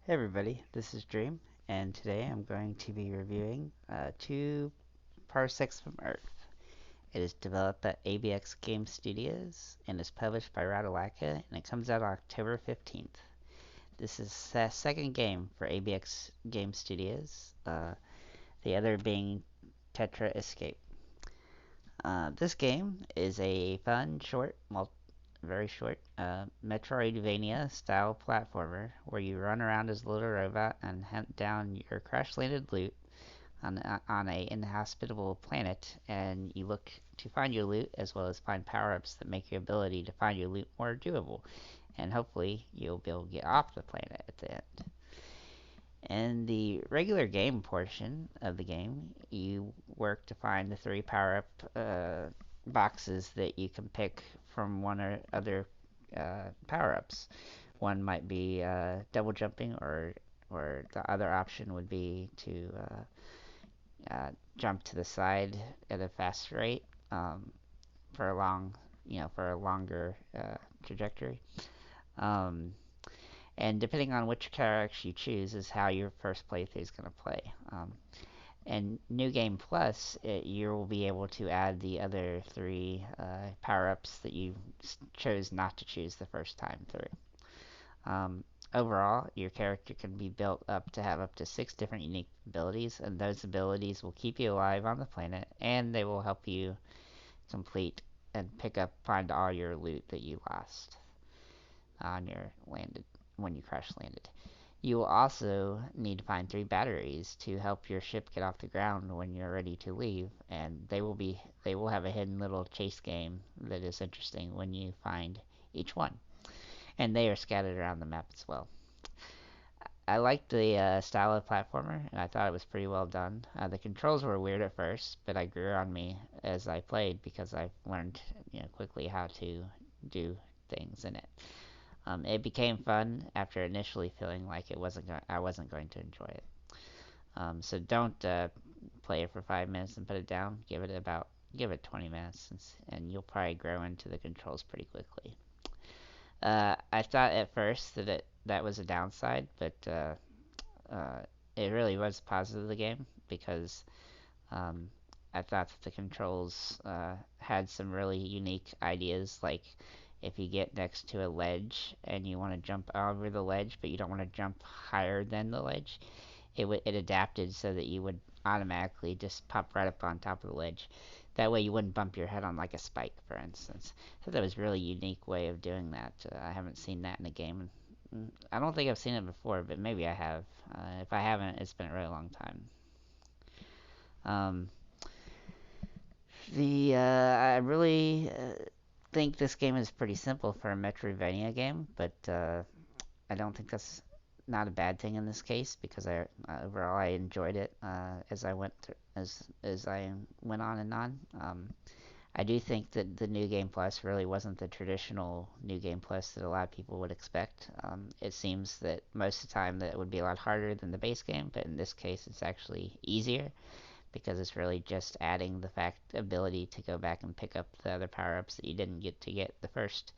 Hey everybody, this is Dream, and today I'm going to be reviewing two Parsecs from Earth. It is developed by ABX Game Studios and is published by Ratalaika, and it comes out October 15th. This is the second game for ABX Game Studios, the other being Tetra Escape. This game is a fun, very short Metroidvania style platformer where you run around as a little robot and hunt down your crash landed loot on a inhospitable planet, and you look to find your loot as well as find power ups that make your ability to find your loot more doable. And hopefully, you'll be able to get off the planet at the end. In the regular game portion of the game, you work to find the three power up boxes that you can pick from one or other power ups. One might be double jumping, or the other option would be to jump to the side at a fast rate for a for a longer trajectory. Um, and depending on which character you choose is how your first playthrough is going to play. And New Game Plus, you will be able to add the other three power-ups that you chose not to choose the first time through. Overall, your character can be built up to have up to 6 different unique abilities, and those abilities will keep you alive on the planet, and they will help you complete and find all your loot that you lost on your landed when you crash landed. You will also need to find 3 batteries to help your ship get off the ground when you're ready to leave, and they will have a hidden little chase game that is interesting when you find each one, and they are scattered around the map as well. I liked the style of platformer, and I thought it was pretty well done. The controls were weird at first, but I grew on me as I played because I learned quickly how to do things in it. It became fun after initially feeling like I wasn't going to enjoy it. So don't play it for 5 minutes and put it down. Give it 20 minutes, and you'll probably grow into the controls pretty quickly. I thought at first that was a downside, but uh, it really was positive of the game because um, I thought that the controls had some really unique ideas, like if you get next to a ledge and you want to jump over the ledge, but you don't want to jump higher than the ledge, it adapted so that you would automatically just pop right up on top of the ledge. That way you wouldn't bump your head on like a spike, for instance. So that was a really unique way of doing that. I haven't seen that in a game. I don't think I've seen it before, but maybe I have. If I haven't, it's been a really long time. Um, I really think this game is pretty simple for a Metroidvania game, but I don't think that's not a bad thing in this case because overall I enjoyed it as I went on and on. I do think that the New Game Plus really wasn't the traditional New Game Plus that a lot of people would expect. It seems that most of the time that it would be a lot harder than the base game, but in this case it's actually easier because it's really just adding the ability to go back and pick up the other power ups that you didn't get the first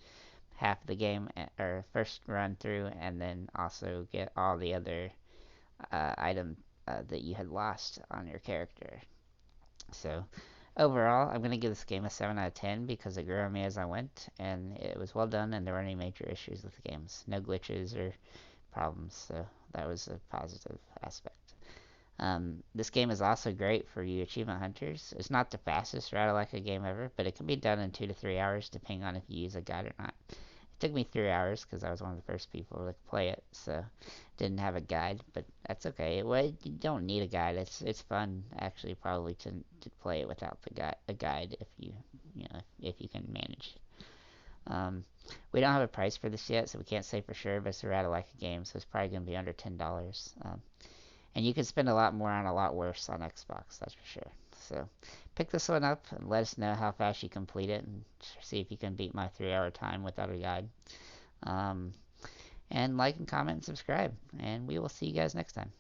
half of the game or first run through, and then also get all the other item that you had lost on your character. So overall, I'm gonna give this game a 7 out of 10 because it grew on me as I went, and it was well done, and there weren't any major issues with the games, no glitches or problems. So that was a positive aspect. This game is also great for you achievement hunters. It's not the fastest roguelike game ever, but it can be done in 2 to 3 hours depending on if you use a guide or not. It took me 3 hours because I was one of the first people to play it, so didn't have a guide, but that's okay. You don't need a guide. It's fun actually probably to play it without a guide if if you can manage. Um, we don't have a price for this yet, so we can't say for sure, but it's a Ratalaika game, so it's probably going to be under $10. And you can spend a lot more on a lot worse on Xbox, that's for sure. So pick this one up and let us know how fast you complete it and see if you can beat my 3 hour time without a guide. Um, and like and comment and subscribe. And we will see you guys next time.